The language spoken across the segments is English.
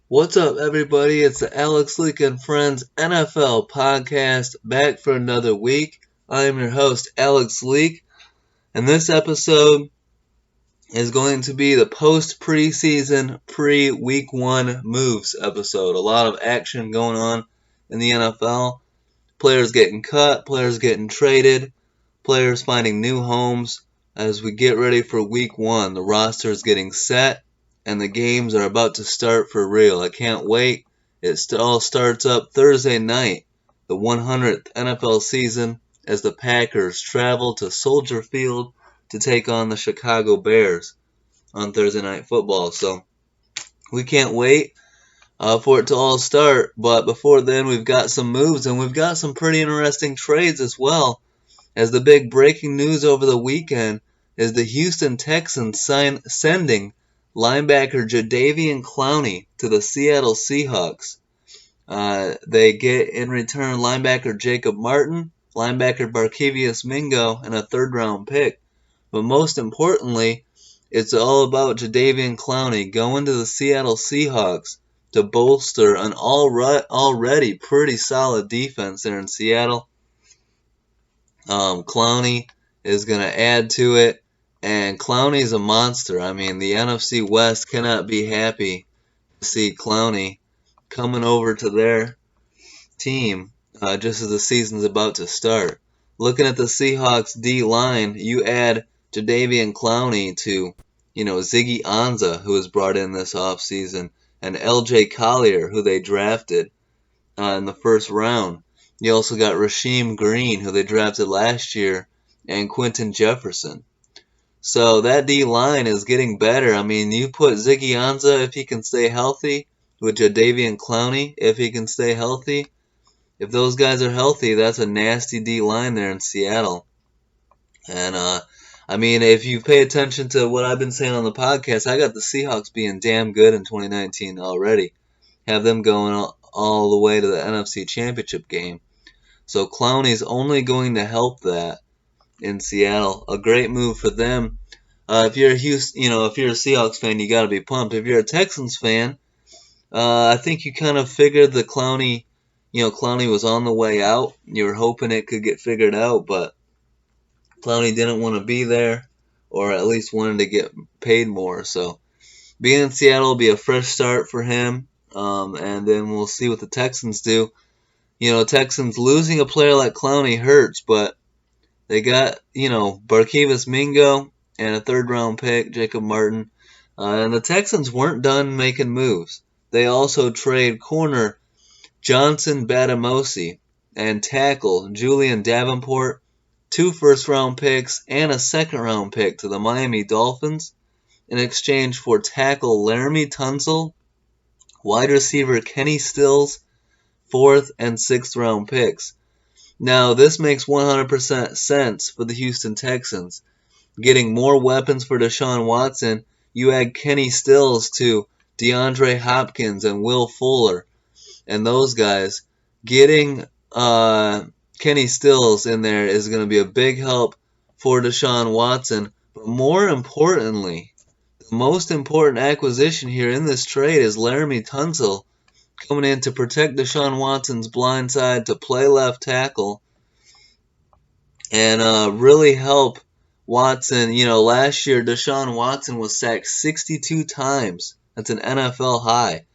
What's up, everybody? It's the Alex Leak and Friends NFL podcast back for another week. I am your host, Alex Leak, and this episode is going to be the post-preseason, pre-week one moves episode. A lot of action going on in the NFL. Players getting cut, players getting traded, players finding new homes as we get ready for week one. The roster is getting set, and the games are about to start for real. I can't wait. It all starts up Thursday night, the 100th NFL season, as the Packers travel to Soldier Field to take on the Chicago Bears on Thursday Night Football. So we can't wait for it to all start. But before then, we've got some moves, and we've got some pretty interesting trades as well, as the big breaking news over the weekend is the Houston Texans sending linebacker Jadeveon Clowney to the Seattle Seahawks. They get in return linebacker Jacob Martin, linebacker Barkevious Mingo, and a third-round pick. But most importantly, it's all about Jadeveon Clowney going to the Seattle Seahawks to bolster an already pretty solid defense there in Seattle. Clowney is going to add to it, and Clowney's a monster. I mean, the NFC West cannot be happy to see Clowney coming over to their team just as the season's about to start. Looking at the Seahawks D-line, you add Jadeveon Clowney to, Ziggy Ansah, who was brought in this offseason, and L.J. Collier, who they drafted in the first round. You also got Rasheem Green, who they drafted last year, and Quentin Jefferson. So that D-line is getting better. I mean, you put Ziggy Ansah, if he can stay healthy, with Jadeveon Clowney, if he can stay healthy. If those guys are healthy, that's a nasty D-line there in Seattle. And, if you pay attention to what I've been saying on the podcast, I got the Seahawks being damn good in 2019 already. Have them going all the way to the NFC Championship game. So Clowney's only going to help that in Seattle. A great move for them. If you're a Seahawks fan, you got to be pumped. If you're a Texans fan, I think you kind of figured the Clowney was on the way out. You were hoping it could get figured out, but Clowney didn't want to be there, or at least wanted to get paid more. So being in Seattle will be a fresh start for him, and then we'll see what the Texans do. Texans losing a player like Clowney hurts, but they got, Barkevious Mingo and a third-round pick, Jacob Martin. And the Texans weren't done making moves. They also trade corner Johnson Batamosi and tackle Julian Davenport, 2 first-round picks, and a second-round pick to the Miami Dolphins in exchange for tackle Laramie Tunsil, wide receiver Kenny Stills, 4th and 6th round picks. Now, this makes 100% sense for the Houston Texans. Getting more weapons for Deshaun Watson, you add Kenny Stills to DeAndre Hopkins and Will Fuller and those guys. Getting Kenny Stills in there is going to be a big help for Deshaun Watson. But more importantly, the most important acquisition here in this trade is Laramie Tunsil, coming in to protect Deshaun Watson's blind side, to play left tackle, and really help Watson. Last year Deshaun Watson was sacked 62 times. That's an NFL high.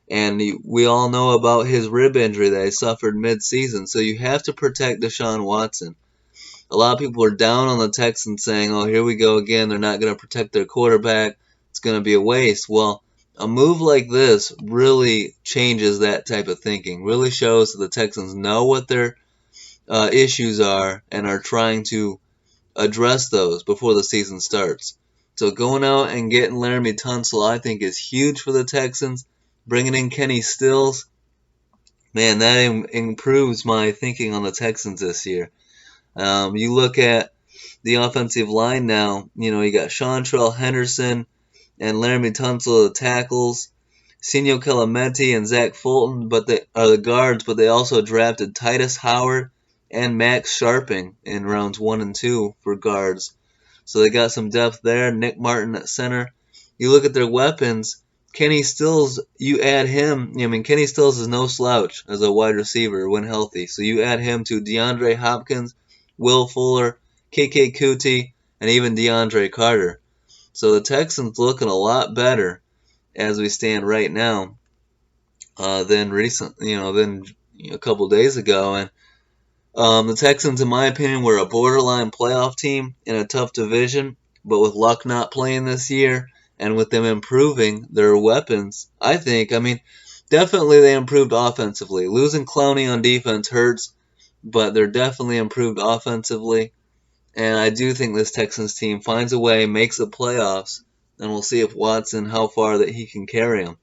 And we all know about his rib injury that he suffered mid-season. So you have to protect Deshaun Watson. A lot of people are down on the Texans saying, oh, here we go again. They're not going to protect their quarterback. It's going to be a waste. Well, a move like this really changes that type of thinking, really shows that the Texans know what their issues are and are trying to address those before the season starts. So going out and getting Laramie Tunsil, I think, is huge for the Texans. Bringing in Kenny Stills, man, that improves my thinking on the Texans this year. You look at the offensive line now, you got Seantrell Henderson and Laramie Tunsil, the tackles, Senio Calamenti and Zach Fulton, but they are the guards, but they also drafted Titus Howard and Max Sharping in rounds 1 and 2 for guards. So they got some depth there. Nick Martin at center. You look at their weapons, Kenny Stills, you add him. I mean, Kenny Stills is no slouch as a wide receiver when healthy. So you add him to DeAndre Hopkins, Will Fuller, KK Kuti, and even DeAndre Carter. So the Texans looking a lot better as we stand right now than than a couple days ago. And the Texans, in my opinion, were a borderline playoff team in a tough division, but with Luck not playing this year and with them improving their weapons, I mean, definitely they improved offensively. Losing Clowney on defense hurts, but they're definitely improved offensively. And I do think this Texans team finds a way, makes the playoffs, and we'll see if Watson, how far that he can carry them.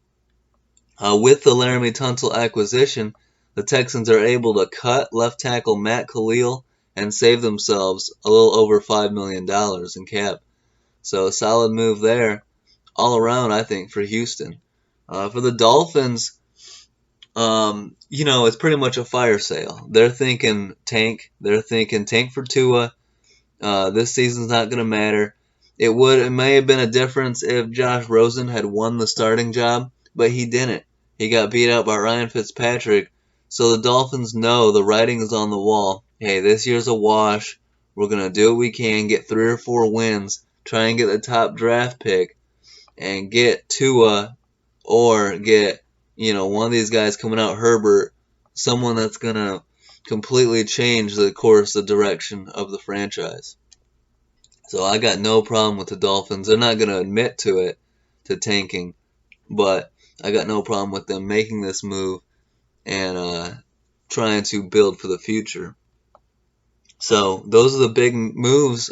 With the Laramie Tunsil acquisition, the Texans are able to cut left tackle Matt Khalil and save themselves a little over $5 million in cap. So a solid move there all around, I think, for Houston. For the Dolphins, it's pretty much a fire sale. They're thinking tank. They're thinking tank for Tua. This season's not going to matter. It may have been a difference if Josh Rosen had won the starting job, but he didn't. He got beat out by Ryan Fitzpatrick. So the Dolphins know the writing is on the wall. Hey, this year's a wash. We're going to do what we can, get 3 or 4 wins, try and get the top draft pick, and get Tua or get, one of these guys coming out, Herbert, someone that's going to completely change the course, the direction of the franchise. So I got no problem with the Dolphins. They're not going to admit to it, to tanking, but I got no problem with them making this move and trying to build for the future. So those are the big moves.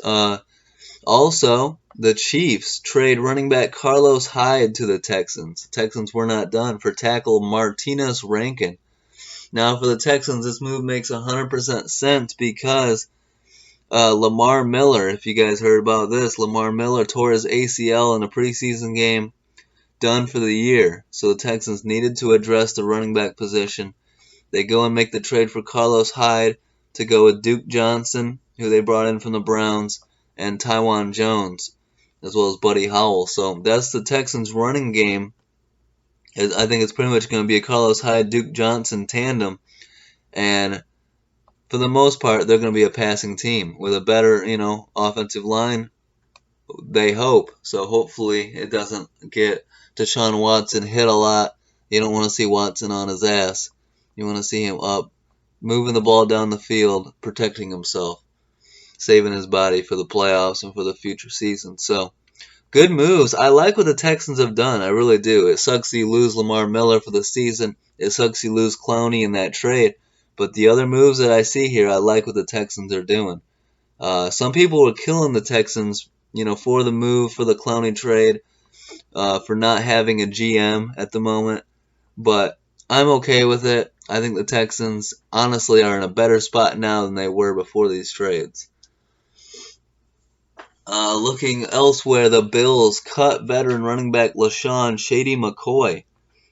Also, the Chiefs trade running back Carlos Hyde to the Texans. The Texans were not done for tackle Martinez Rankin. Now for the Texans, this move makes 100% sense because Lamar Miller, if you guys heard about this, Lamar Miller tore his ACL in a preseason game, done for the year. So the Texans needed to address the running back position. They go and make the trade for Carlos Hyde to go with Duke Johnson, who they brought in from the Browns, and Tywan Jones, as well as Buddy Howell. So that's the Texans' running game. I think it's pretty much going to be a Carlos Hyde, Duke Johnson tandem. And for the most part, they're going to be a passing team with a better, offensive line, they hope. So hopefully it doesn't get Deshaun Watson hit a lot. You don't want to see Watson on his ass. You want to see him up, moving the ball down the field, protecting himself, saving his body for the playoffs and for the future season. So, good moves. I like what the Texans have done. I really do. It sucks you lose Lamar Miller for the season. It sucks you lose Clowney in that trade. But the other moves that I see here, I like what the Texans are doing. Some people were killing the Texans, for the move, for the Clowney trade, for not having a GM at the moment. But I'm okay with it. I think the Texans, honestly, are in a better spot now than they were before these trades. Looking elsewhere, the Bills cut veteran running back LaShawn Shady McCoy.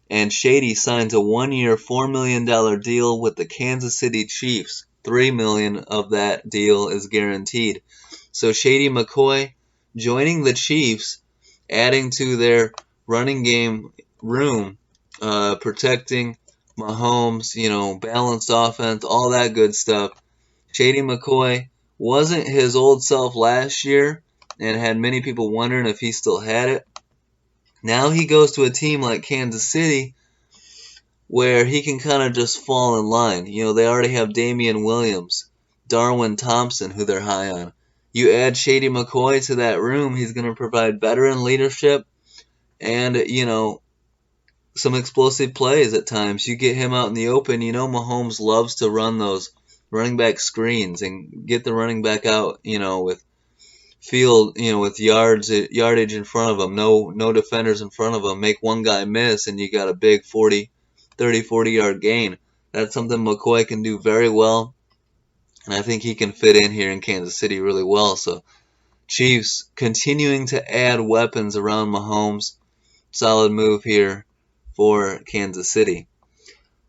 And Shady signs a 1-year, $4 million deal with the Kansas City Chiefs. $3 million of that deal is guaranteed. So Shady McCoy joining the Chiefs, adding to their running game room, protecting Mahomes, balanced offense, all that good stuff. Shady McCoy wasn't his old self last year and had many people wondering if he still had it. Now he goes to a team like Kansas City where he can kind of just fall in line. They already have Damian Williams, Darwin Thompson, who they're high on. You add Shady McCoy to that room, he's going to provide veteran leadership and, some explosive plays at times. You get him out in the open, Mahomes loves to run those running back screens and get the running back out, with field, with yardage in front of him, no defenders in front of him, make one guy miss, and you got a big 40 yard gain. That's something McCoy can do very well, and I think he can fit in here in Kansas City really well. So Chiefs continuing to add weapons around Mahomes. Solid move here for Kansas City.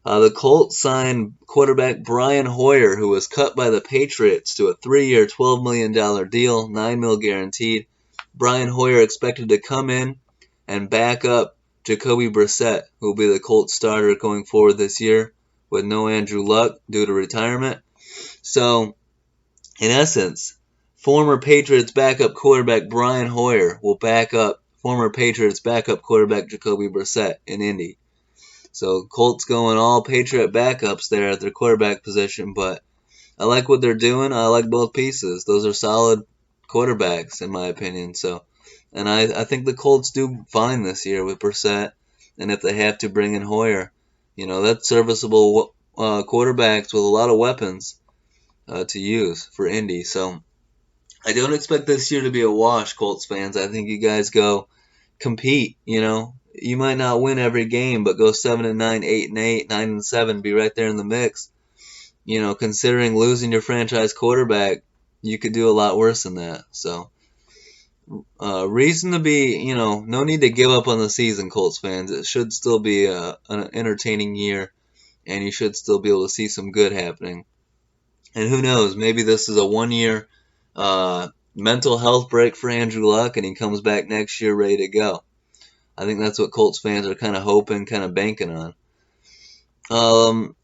The Colts signed quarterback Brian Hoyer, who was cut by the Patriots to a 3-year, $12 million deal, $9 million guaranteed. Brian Hoyer expected to come in and back up Jacoby Brissett, who will be the Colts starter going forward this year with no Andrew Luck due to retirement. So, in essence, former Patriots backup quarterback Brian Hoyer will back up former Patriots backup quarterback Jacoby Brissett in Indy. So Colts going all Patriot backups there at their quarterback position, but I like what they're doing. I like both pieces. Those are solid quarterbacks in my opinion. So, and I think the Colts do fine this year with Brissett, and if they have to bring in Hoyer, that's serviceable quarterbacks with a lot of weapons to use for Indy. So I don't expect this year to be a wash, Colts fans. I think you guys go compete. You might not win every game, but go 7-9, 8-8, 9-7, be right there in the mix. Considering losing your franchise quarterback, you could do a lot worse than that. So, reason to be, no need to give up on the season, Colts fans. It should still be an entertaining year, and you should still be able to see some good happening. And who knows, maybe this is a 1-year mental health break for Andrew Luck, and he comes back next year ready to go. I think that's what Colts fans are kind of hoping, kind of banking on.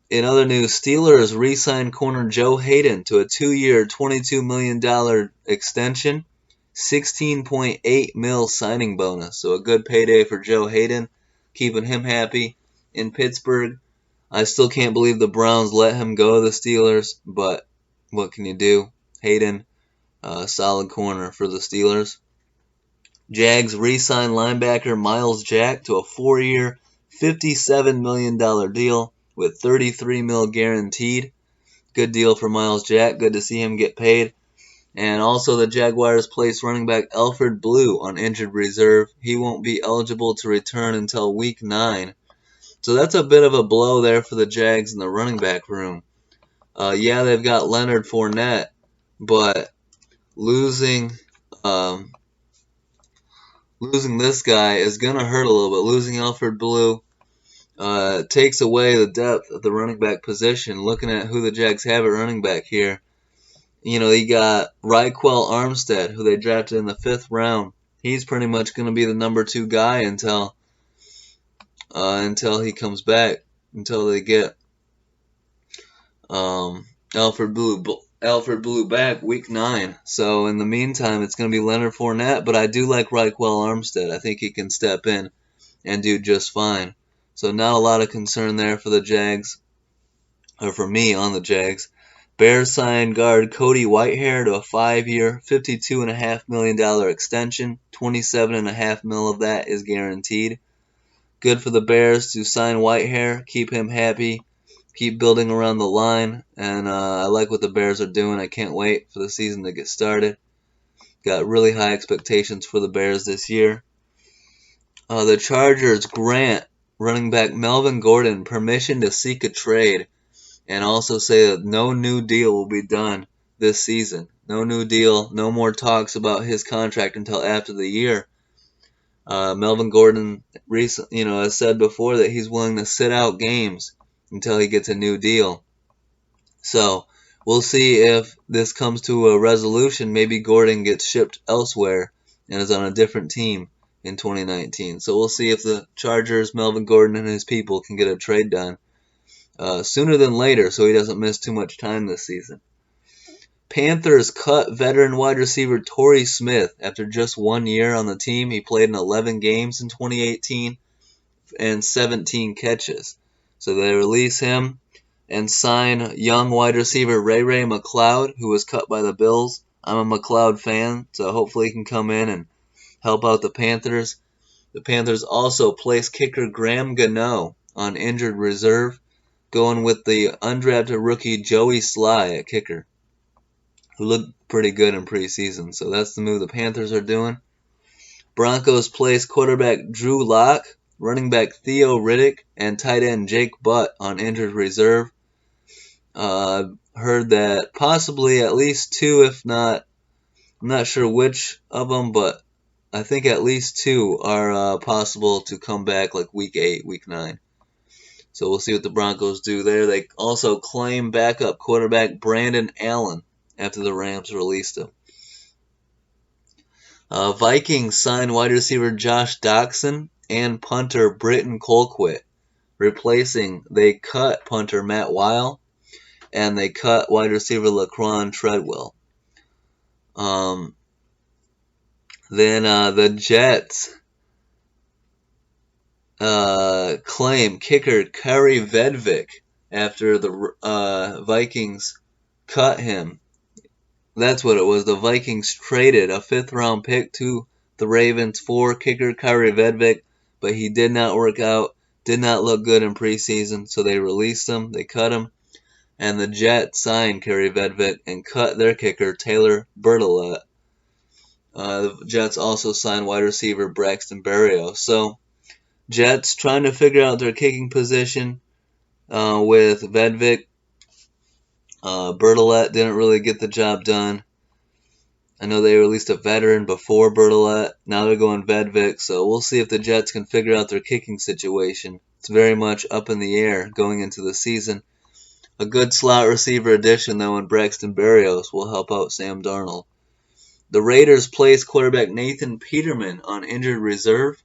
In other news, Steelers re-signed corner Joe Hayden to a 2-year, $22 million extension, $16.8 million signing bonus. So a good payday for Joe Hayden, keeping him happy in Pittsburgh. I still can't believe the Browns let him go to the Steelers, but what can you do? Hayden, solid corner for the Steelers. Jags re-signed linebacker Miles Jack to a 4-year, $57 million deal with $33 million guaranteed. Good deal for Miles Jack. Good to see him get paid. And also the Jaguars placed running back Alfred Blue on injured reserve. He won't be eligible to return until Week 9. So that's a bit of a blow there for the Jags in the running back room. Yeah, they've got Leonard Fournette, but losing this guy is going to hurt a little bit. Losing Alfred Blue takes away the depth of the running back position. Looking at who the Jags have at running back here, you got Raquel Armstead, who they drafted in the 5th round. He's pretty much going to be the number 2 guy until he comes back, until they get Alfred Blue back Week 9. So in the meantime, it's going to be Leonard Fournette, but I do like Raquel Armstead. I think he can step in and do just fine. So not a lot of concern there for the Jags, or for me on the Jags. Bears signed guard Cody Whitehair to a 5-year, $52.5 million extension. $27.5 million of that is guaranteed. Good for the Bears to sign Whitehair, keep him happy, keep building around the line, and I like what the Bears are doing. I can't wait for the season to get started. Got really high expectations for the Bears this year. The Chargers grant running back Melvin Gordon permission to seek a trade, and also say that no new deal will be done this season. No new deal, no more talks about his contract until after the year. Melvin Gordon has said before that he's willing to sit out games until he gets a new deal. So we'll see if this comes to a resolution. Maybe Gordon gets shipped elsewhere and is on a different team in 2019. So we'll see if the Chargers, Melvin Gordon, and his people can get a trade done sooner than later so he doesn't miss too much time this season. Panthers cut veteran wide receiver Torrey Smith after just 1 year on the team. He played in 11 games in 2018 and 17 catches. So they release him and sign young wide receiver Ray McLeod, who was cut by the Bills. I'm a McLeod fan, so hopefully he can come in and help out the Panthers. The Panthers also placed kicker Graham Gano on injured reserve, going with the undrafted rookie Joey Sly at kicker, who looked pretty good in preseason. So that's the move the Panthers are doing. Broncos placed quarterback Drew Lock, running back Theo Riddick, and tight end Jake Butt on injured reserve. Heard that possibly at least 2, if not, I'm not sure which of them, but I think at least 2 are possible to come back like Week 8, Week 9. So we'll see what the Broncos do there. They also claim backup quarterback Brandon Allen after the Rams released him. Vikings signed wide receiver Josh Doxson and punter Britton Colquitt. They cut punter Matt Weil, and they cut wide receiver Laquan Treadwell. Then the Jets claim kicker Kerry Vedvik after the Vikings cut him. That's what it was. The Vikings traded a 5th-round pick to the Ravens for kicker Kerry Vedvik, but he did not work out, did not look good in preseason, so they released him, they cut him, and the Jets signed Kerry Vedvik and cut their kicker Taylor Bertolet. The Jets also signed wide receiver Braxton Berrios. So, Jets trying to figure out their kicking position with Vedvik. Bertolet didn't really get the job done. I know they released a veteran before Bertolet. Now they're going Vedvik, so we'll see if the Jets can figure out their kicking situation. It's very much up in the air going into the season. A good slot receiver addition, though, in Braxton Berrios will help out Sam Darnold. The Raiders placed quarterback Nathan Peterman on injured reserve.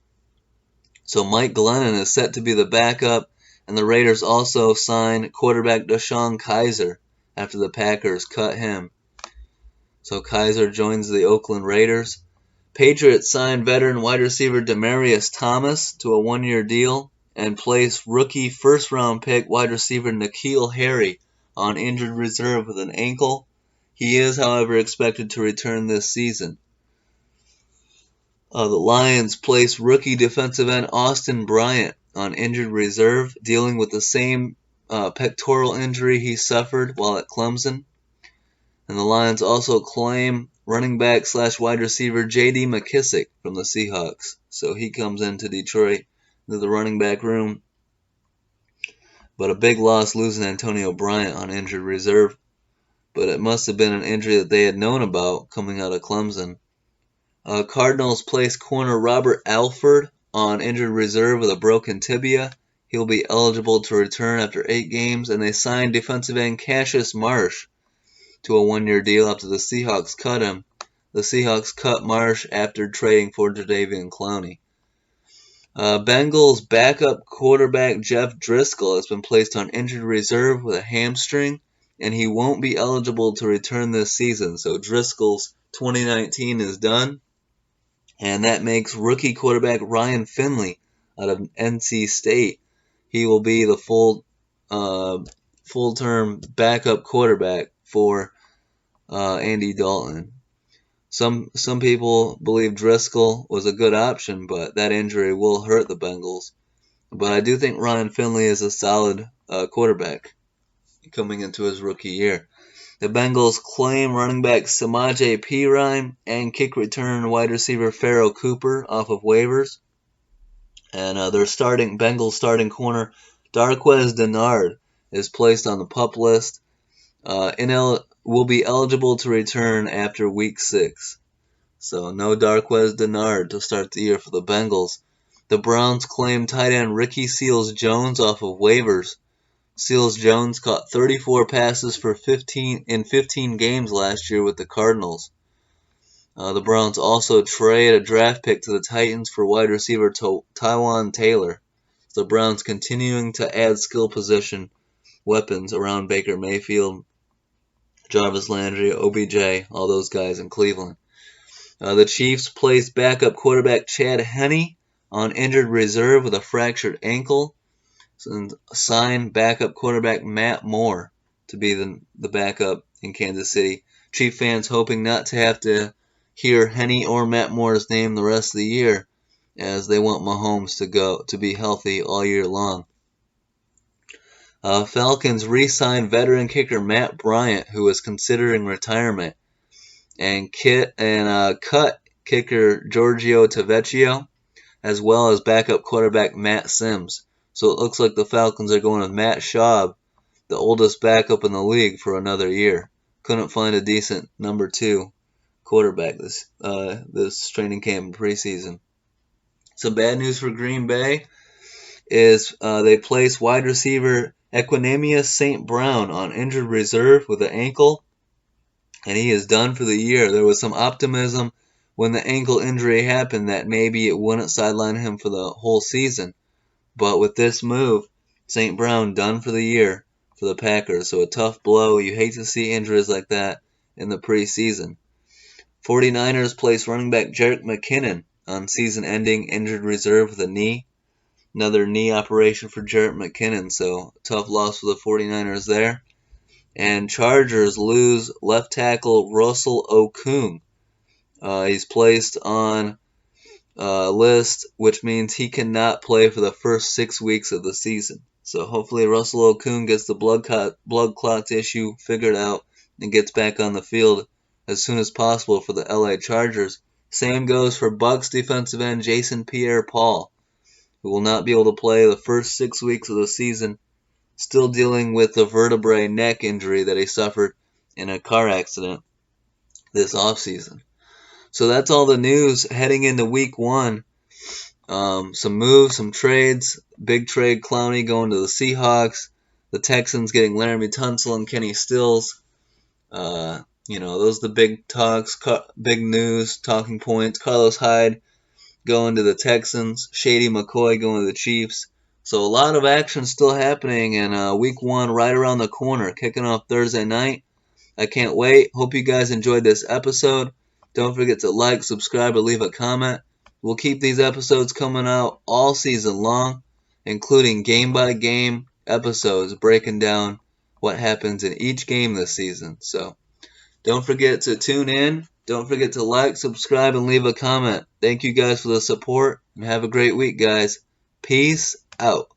So Mike Glennon is set to be the backup, and the Raiders also signed quarterback DeShone Kizer after the Packers cut him. So Kizer joins the Oakland Raiders. Patriots signed veteran wide receiver Demaryius Thomas to a 1-year deal and placed rookie first-round pick wide receiver N'Keal Harry on injured reserve with an ankle. He is, however, expected to return this season. The Lions placed rookie defensive end Austin Bryant on injured reserve, dealing with the same pectoral injury he suffered while at Clemson. And the Lions also claim running back / wide receiver J.D. McKissick from the Seahawks. So he comes into Detroit into the running back room. But a big loss losing Antonio Bryant on injured reserve. But it must have been an injury that they had known about coming out of Clemson. Cardinals placed corner Robert Alford on injured reserve with a broken tibia. He'll be eligible to return after 8 games, and they signed defensive end Cassius Marsh to a 1-year deal after the Seahawks cut him. The Seahawks cut Marsh after trading for Jadeveon Clowney. Bengals backup quarterback Jeff Driscoll has been placed on injured reserve with a hamstring, and he won't be eligible to return this season. So Driscoll's 2019 is done, and that makes rookie quarterback Ryan Finley out of NC State. He will be the full-term backup quarterback for Andy Dalton. Some people believe Driscoll was a good option, but that injury will hurt the Bengals. But I do think Ryan Finley is a solid quarterback coming into his rookie year. The Bengals claim running back Samaje Perine and kick return wide receiver Pharoh Cooper off of waivers. And their Bengals starting corner Darqueze Dennard is placed on the PUP list. Will be eligible to return after week 6. So no Darqueze Dennard to start the year for the Bengals. The Browns claim tight end Ricky Seals-Jones off of waivers. Seals-Jones caught 34 passes for 15 games last year with the Cardinals. The Browns also trade a draft pick to the Titans for wide receiver Tywan Taylor. The Browns continuing to add skill position weapons around Baker Mayfield, Jarvis Landry, OBJ, all those guys in Cleveland. The Chiefs placed backup quarterback Chad Henne on injured reserve with a fractured ankle, and signed backup quarterback Matt Moore to be the backup in Kansas City. Chief fans hoping not to have to hear Henne or Matt Moore's name the rest of the year, as they want Mahomes to be healthy all year long. Falcons re-signed veteran kicker Matt Bryant, who was considering retirement, and cut kicker Giorgio Tavecchio, as well as backup quarterback Matt Sims. So it looks like the Falcons are going with Matt Schaub, the oldest backup in the league, for another year. Couldn't find a decent number 2 quarterback this training camp and preseason. Some bad news for Green Bay is they placed wide receiver Equanimeous St. Brown on injured reserve with an ankle, and he is done for the year. There was some optimism when the ankle injury happened that maybe it wouldn't sideline him for the whole season. But with this move, St. Brown done for the year for the Packers. So a tough blow. You hate to see injuries like that in the preseason. 49ers placed running back Jerick McKinnon on season-ending injured reserve with a knee. Another knee operation for Jerick McKinnon, so tough loss for the 49ers there. And Chargers lose left tackle Russell Okung. He's placed on a list, which means he cannot play for the first 6 weeks of the season. So hopefully Russell Okung gets the blood clots issue figured out and gets back on the field as soon as possible for the LA Chargers. Same goes for Bucs defensive end Jason Pierre-Paul, who will not be able to play the first 6 weeks of the season, still dealing with the vertebrae neck injury that he suffered in a car accident this offseason. So that's all the news heading into week 1. Some moves, some trades. Big trade, Clowney going to the Seahawks. The Texans getting Laramie Tunsil and Kenny Stills. Those are the big talks, big news, talking points. Carlos Hyde going to the Texans. Shady McCoy going to the Chiefs. So a lot of action still happening, and week 1 right around the corner, kicking off Thursday night. I can't wait. Hope you guys enjoyed this episode. Don't forget to like, subscribe, or leave a comment. We'll keep these episodes coming out all season long, including game-by-game episodes breaking down what happens in each game this season. So don't forget to tune in. Don't forget to like, subscribe, and leave a comment. Thank you guys for the support, and have a great week, guys. Peace out.